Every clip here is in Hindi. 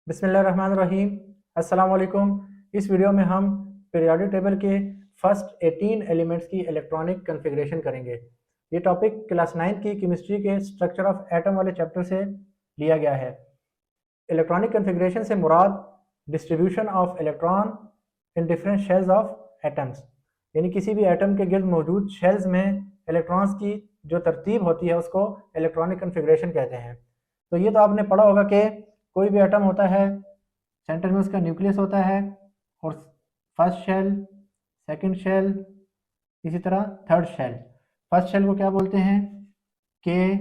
बिस्मिल्लाहिर्रहमानिर्रहीम। अस्सलाम वालेकुम। इस वीडियो में हम पीरियोडिक टेबल के फर्स्ट 18 एलिमेंट्स की इलेक्ट्रॉनिक कन्फिग्रेशन करेंगे। ये टॉपिक क्लास 9 की केमिस्ट्री के स्ट्रक्चर ऑफ एटम वाले चैप्टर से लिया गया है। इलेक्ट्रॉनिक कन्फिग्रेशन से मुराद distribution of electron in different shells of atoms, यानी किसी भी एटम के गिर्द मौजूद शेल्स में इलेक्ट्रॉन्स की जो तरतीब होती है उसको इलेक्ट्रॉनिक कन्फिग्रेशन कहते हैं। तो ये तो आपने पढ़ा होगा कि कोई भी एटम होता है, सेंटर में उसका न्यूक्लियस होता है और फर्स्ट शेल, सेकंड शेल, इसी तरह थर्ड शेल। फर्स्ट शेल को क्या बोलते हैं? के,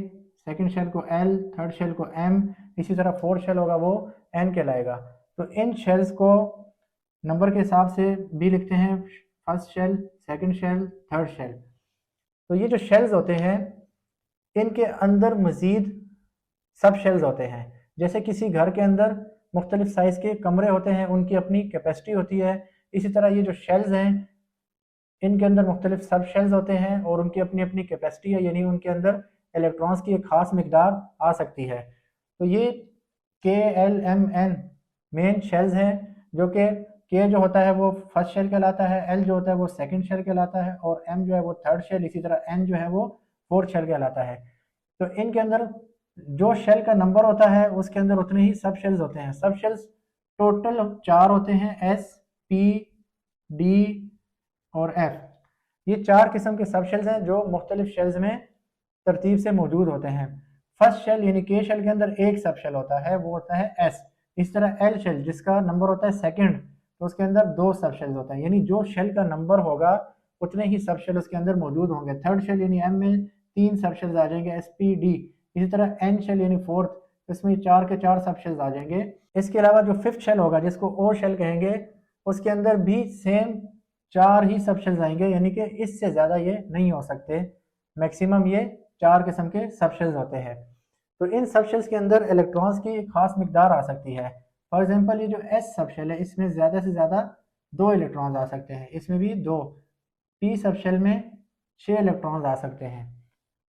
सेकंड शेल को एल, थर्ड शेल को एम, इसी तरह फोर्थ शेल होगा वो एन कहलाएगा। तो इन शेल्स को नंबर के हिसाब से भी लिखते हैं, first shell, second shell, third shell. तो ये जो शेल्स होते हैं इनके अंदर मज़ीद सब शेल्स होते हैं। जैसे किसी घर के अंदर मुख्तलिफ साइज़ के कमरे होते हैं, उनकी अपनी कैपेसिटी होती है, इसी तरह ये जो शेल्स हैं इनके अंदर मुख्तलिफ सब शेल्स होते हैं और उनकी अपनी अपनी कैपेसिटी है, यानी उनके अंदर इलेक्ट्रॉन्स की एक ख़ास मकदार आ सकती है। तो ये K L M N main shells हैं, जो कि के जो होता है वो फर्स्ट शेल कहलाता है, एल जो होता है वो सेकंड शेल कहलाता है और एम जो है वो थर्ड शेल, इसी तरह एन जो है वो फोर्थ शेल कहलाता है। तो इनके अंदर जो शेल का नंबर होता है उसके अंदर उतने ही सब शेल्स होते हैं। सब शेल्स टोटल 4 होते हैं, एस, पी, डी और एफ। ये 4 किस्म के सब शेल्स हैं जो मुख्तलिफ शेल्स में तरतीब से मौजूद होते हैं। फर्स्ट शेल यानी के शेल के अंदर एक सब शेल होता है, वो होता है एस। इस तरह एल शेल जिसका नंबर होता है सेकंड, तो उसके अंदर 2 सब शेल्स होते हैं, यानी जो शेल का नंबर होगा उतने ही सब शेल उसके अंदर मौजूद होंगे। थर्ड शेल यानी एम में 3 सब शेल्स आ जाएंगे, एस, पी, डी। इसी तरह एन शेल यानी फोर्थ, इसमें 4 के 4 सब शेल्स आ जाएंगे। इसके अलावा जो फिफ्थ शेल होगा जिसको ओ शेल कहेंगे, उसके अंदर भी सेम 4 ही सब शेल्स आएंगे, यानी कि इससे ज़्यादा ये नहीं हो सकते। मैक्सिमम ये 4 किस्म के सब शेल्स होते हैं। तो इन सब शेल्स के अंदर इलेक्ट्रॉन्स की एक खास मकदार आ सकती है। फॉर एग्जांपल ये जो एस सब शेल है इसमें ज़्यादा से ज़्यादा 2 इलेक्ट्रॉन्स आ सकते हैं, इसमें भी 2। पी सब शेल में 6 इलेक्ट्रॉन्स आ सकते हैं,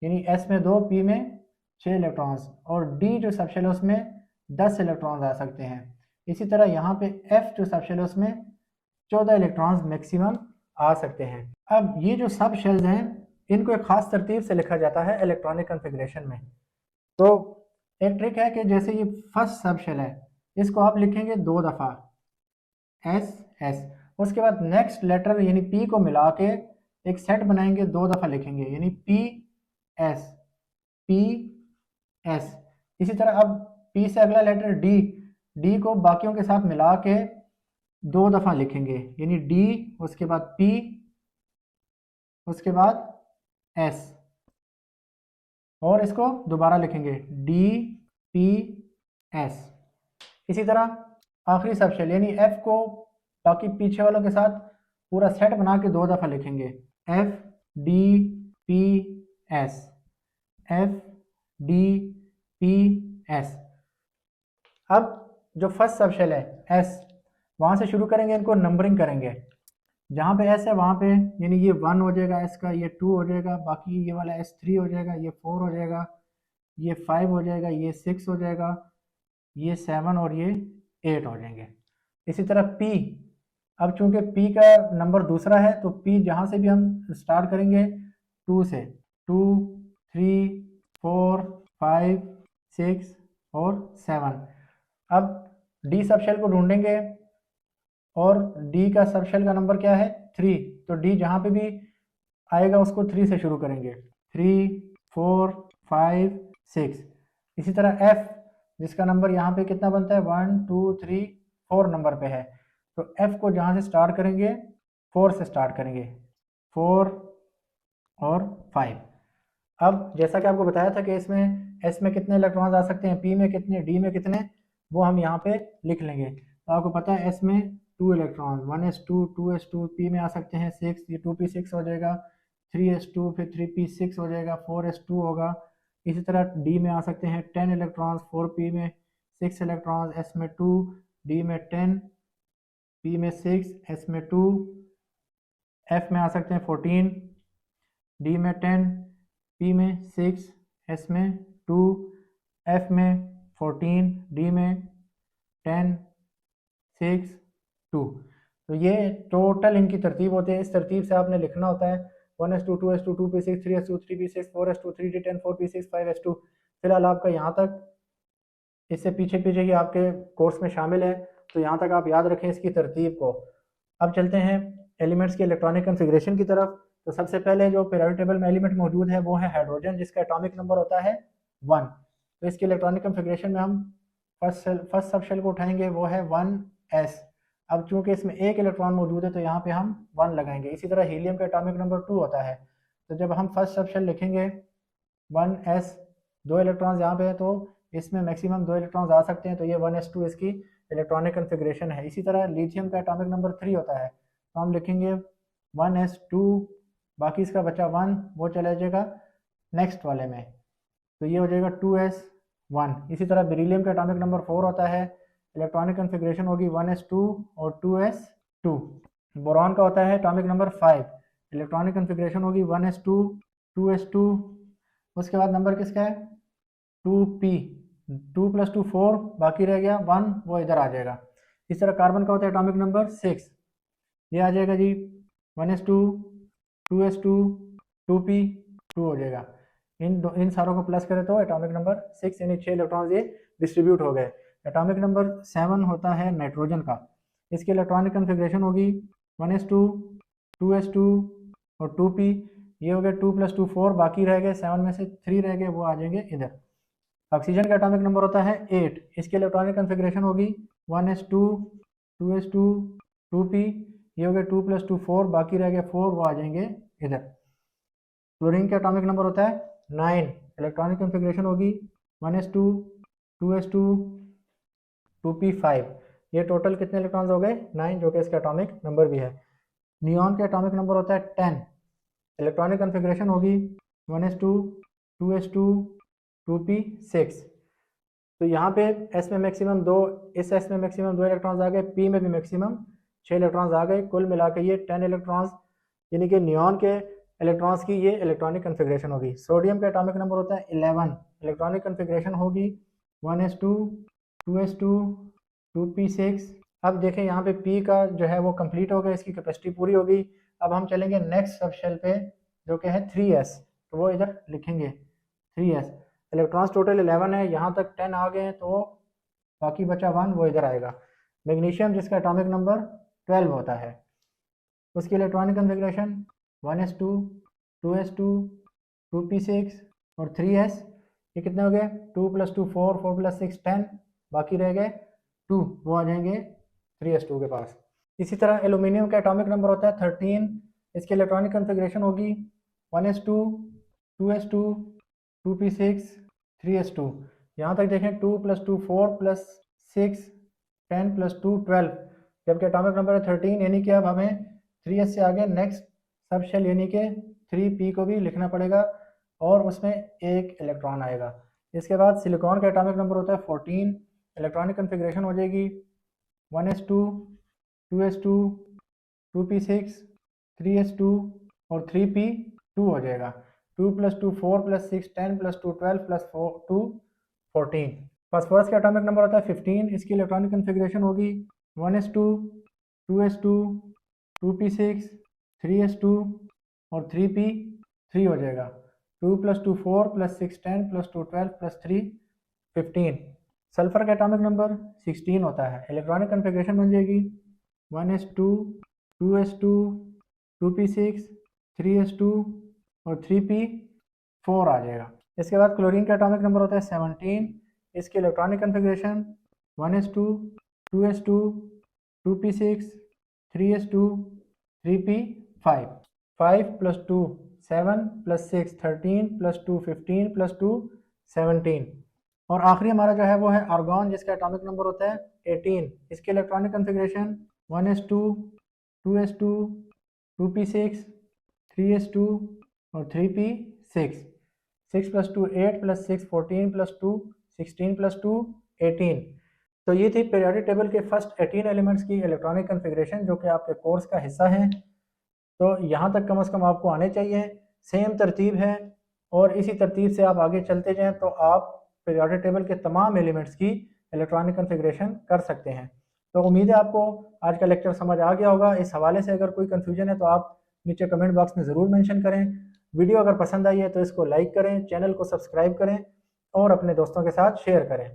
यानी एस में 2, पी में 6 इलेक्ट्रॉन्स। और डी जो सब शेल है उसमें 10 इलेक्ट्रॉन्स आ सकते हैं। इसी तरह यहाँ पे एफ जो सब शेल है उसमें 14 इलेक्ट्रॉन्स मैक्सिमम आ सकते हैं। अब ये जो सब शेल्स हैं इनको एक खास तरतीब से लिखा जाता है इलेक्ट्रॉनिक कन्फिग्रेशन में। तो एक ट्रिक है कि जैसे ये फर्स्ट सब शेल है इसको आप लिखेंगे 2 दफ़ा, एस एस। उसके बाद नेक्स्ट लेटर यानी पी को मिला के एक सेट बनाएंगे, 2 दफ़ा लिखेंगे, यानी पी एस, पी एस। इसी तरह अब पी से अगला लेटर डी, डी को बाकियों के साथ मिला के 2 दफ़ा लिखेंगे, यानी डी, उसके बाद पी, उसके बाद एस, और इसको दोबारा लिखेंगे डी, पी, एस। इसी तरह आखिरी सब शेल यानी एफ को बाकी पीछे वालों के साथ पूरा सेट बना के 2 दफ़ा लिखेंगे, F, D, P, S, F, D, P, S. अब जो फर्स्ट सब शेल है एस, वहाँ से शुरू करेंगे, इनको नंबरिंग करेंगे। जहाँ पे एस है वहाँ पे यानी ये 1 हो जाएगा एस का, ये 2 हो जाएगा, बाकी ये वाला एस 3 हो जाएगा, ये 4 हो जाएगा, ये 5 हो जाएगा, ये 6 हो जाएगा, ये 7 और ये 8 हो जाएंगे। इसी तरह पी, अब चूंकि पी का नंबर दूसरा है तो पी जहाँ से भी हम स्टार्ट करेंगे 2 से, 2, 3, 4, 5, 6 और 7। अब डी सब शेल को ढूंढेंगे और डी का सब शेल का नंबर क्या है 3, तो डी जहाँ पे भी आएगा उसको 3 से शुरू करेंगे, 3, 4, 5, 6। इसी तरह एफ जिसका नंबर यहाँ पे कितना बनता है 1, 2, 3, 4 नंबर पे है, तो एफ को जहाँ से स्टार्ट करेंगे 4 से स्टार्ट करेंगे, 4 और 5। अब जैसा कि आपको बताया था कि इसमें एस में कितने इलेक्ट्रॉन्स आ सकते हैं, पी में कितने, डी में कितने, वो हम यहाँ पे लिख लेंगे। तो आपको पता है एस में 2 इलेक्ट्रॉन, 1s2, 2s2, पी में आ सकते हैं 6, ये 2p6 हो जाएगा, 3s2, फिर 3p6 हो जाएगा, 4s2 होगा। इसी तरह डी में आ सकते हैं 10 इलेक्ट्रॉन्स, 4p में 6 इलेक्ट्रॉन्स, एस में 2, डी में 10, पी में 6, एस में 2, एफ में आ सकते हैं 14, डी में 10, पी में 6, एस में 2, एफ में 14, डी में 10, 6, 2। तो ये टोटल इनकी तरतीब होती है। इस तरतीब से आपने लिखना होता है 1s2, 2s2, 2p6, 3s2, 3p6, 4s2, 3d10, 4p6, 5s2। फिलहाल आपका यहाँ तक, इससे पीछे पीछे ही आपके कोर्स में शामिल है, तो यहाँ तक आप याद रखें इसकी तरतीब को। अब चलते हैं एलिमेंट्स के इलेक्ट्रॉनिक कन्फिग्रेशन की तरफ। तो सबसे पहले जो पीरियोडिक टेबल में एलिमेंट मौजूद है वो है हाइड्रोजन, जिसका एटॉमिक नंबर होता है 1। तो इसके इलेक्ट्रॉनिक कन्फिग्रेशन में हम फर्स्ट सब शेल को उठाएंगे, वो है 1s। अब चूंकि इसमें एक इलेक्ट्रॉन मौजूद है तो यहाँ पे हम 1 लगाएंगे। इसी तरह हीलियम का एटॉमिक नंबर 2 होता है, तो जब हम फर्स्ट सब शेल लिखेंगे 1s, 2 इलेक्ट्रॉन्स यहाँ पे है तो इसमें मैक्सिमम 2 इलेक्ट्रॉन्स आ सकते हैं, तो ये 1s2 इसकी इलेक्ट्रॉनिक कन्फिग्रेशन है। इसी तरह लिथियम का एटॉमिक नंबर 3 होता है, तो हम लिखेंगे 1s2, बाकी इसका बचा 1, वो चला जाएगा नेक्स्ट वाले में, तो ये हो जाएगा 2s1। इसी तरह बेरिलियम का एटॉमिक नंबर 4 होता है, इलेक्ट्रॉनिक कन्फिग्रेशन होगी 1s2 और 2s2। बोरॉन का होता है एटॉमिक नंबर 5, इलेक्ट्रॉनिक कन्फिग्रेशन होगी 1s2, 2s2। उसके बाद नंबर किसका है 2p, 2 + 2 4, बाकी रह गया 1, वो इधर आ जाएगा। इस तरह कार्बन का होता है एटॉमिक नंबर 6, ये आ जाएगा जी 1s2, 2s2, 2p, 2 हो जाएगा। इन सारों को प्लस करें तो एटॉमिक नंबर 6 यानी 6 इलेक्ट्रॉन्स ये डिस्ट्रीब्यूट हो गए। एटॉमिक नंबर 7 होता है नाइट्रोजन का, इसकी इलेक्ट्रॉनिक कन्फिग्रेशन होगी 1s2, 2s2 और 2p, ये हो गया 2 + 2 4, बाकी रह गए 7 में से 3 रह गए, वो आ जाएंगे इधर। ऑक्सीजन का एटॉमिक नंबर होता है 8, इसकी इलेक्ट्रॉनिक कन्फिग्रेशन होगी 1s2, 2s2, 2p, ये हो गया 2 + 2 4, बाकी रह गए 4, वो आ जाएंगे इधर। क्लोरीन का एटॉमिक नंबर होता है 9, इलेक्ट्रॉनिक कन्फिग्रेशन होगी 1s2, 2s2, 2p5, ये टोटल कितने इलेक्ट्रॉन्स हो गए 9, जो कि इसका एटॉमिक नंबर भी है। नियॉन का एटॉमिक नंबर होता है 10, इलेक्ट्रॉनिक कन्फिग्रेशन होगी 1s2, 2s2, 2p6। तो यहाँ पे s में मैक्सिमम 2, इस s में मैक्सिमम 2 इलेक्ट्रॉन्स आ गए, p में भी मैक्सिमम 6 इलेक्ट्रॉन्स आ गए, कुल मिला के ये 10 इलेक्ट्रॉन्स, यानी कि नियॉन के इलेक्ट्रॉन्स की ये इलेक्ट्रॉनिक कन्फिग्रेशन होगी। सोडियम का एटॉमिक नंबर होता है 11, इलेक्ट्रॉनिक कन्फिग्रेशन होगी 1s2, 2s2, 2p6। अब देखें यहाँ पे p का जो है वो कंप्लीट हो गया, इसकी कैपेसिटी पूरी होगी। अब हम चलेंगे नेक्स्ट सब शेल पे जो कि है 3s, तो वो इधर लिखेंगे 3s। इलेक्ट्रॉन्स टोटल 11 है, यहाँ तक 10 आ गए हैं, तो बाकी बचा 1, वो इधर आएगा। मैग्नीशियम जिसका एटॉमिक नंबर 12 होता है, उसकी electronic configuration 1s2, 2s2, 2p6 और 3s। ये कितने हो गए 2 + 2 4, 4 + 6 10, बाकी रह गए 2, वो आ जाएंगे 3s2 के पास। इसी तरह एल्यूमिनियम का एटॉमिक नंबर होता है 13, इसकी इलेक्ट्रॉनिक कन्फिग्रेशन होगी 1s2, 2s2, 2p6, 3s2। यहाँ तक देखें 2 + 2 4 + 6 10 + 2 12, जबकि एटॉमिक नंबर है 13, यानी कि अब हमें 3s से आगे नेक्स्ट सब शेल यानी कि 3p को भी लिखना पड़ेगा और उसमें एक इलेक्ट्रॉन आएगा। इसके बाद सिलिकॉन का एटॉमिक नंबर होता है 14, इलेक्ट्रॉनिक कन्फिग्रेशन हो जाएगी 1s2, 2s2, 2p6, 3s2 और 3p2 हो जाएगा। 2 + 2 4 + 6 10 + 2 12 + 2 14। फास्फोरस का एटॉमिक नंबर होता है 15, इसकी इलेक्ट्रॉनिक कन्फिग्रेशन होगी 1s2, 2s2, 2p6, 3s2 और 3p3 हो जाएगा। 2 + 2 4 + 6 10 + 2 12 + 3 15। सल्फर का एटॉमिक नंबर 16 होता है, इलेक्ट्रॉनिक कन्फिग्रेशन बन जाएगी 1s2, 2s2, 2p6, 3s2 और 3p4 आ जाएगा। इसके बाद क्लोरीन का एटॉमिक नंबर होता है 17, इसकी electronic configuration 1s2, 2s2, 2p6, 3s2, 3p5। 5 + 2 7 + 6 13 + 2 15 + 2 17। और आखिरी हमारा जो है वो है आर्गॉन, जिसका एटॉमिक नंबर होता है 18, इसकी electronic configuration 1s2, 2s2, 2p6, 3s2 और 3p6। 6 + 2 8 + 6 14 + 2 16 + 2 18। तो ये थी पीरियोडिक टेबल के फर्स्ट 18 एलिमेंट्स की इलेक्ट्रॉनिक कन्फिग्रेशन, जो कि आपके कोर्स का हिस्सा है। तो यहाँ तक कम से कम आपको आने चाहिए। सेम तरतीब है और इसी तरतीब से आप आगे चलते जाएं तो आप पीरियोडिक टेबल के तमाम एलिमेंट्स की इलेक्ट्रॉनिक कॉन्फ़िगरेशन कर सकते हैं। तो उम्मीद है आपको आज का लेक्चर समझ आ गया होगा। इस हवाले से अगर कोई कन्फ्यूजन है तो आप नीचे कमेंट बॉक्स में ज़रूर मेंशन करें। वीडियो अगर पसंद आई है तो इसको लाइक करें, चैनल को सब्सक्राइब करें और अपने दोस्तों के साथ शेयर करें।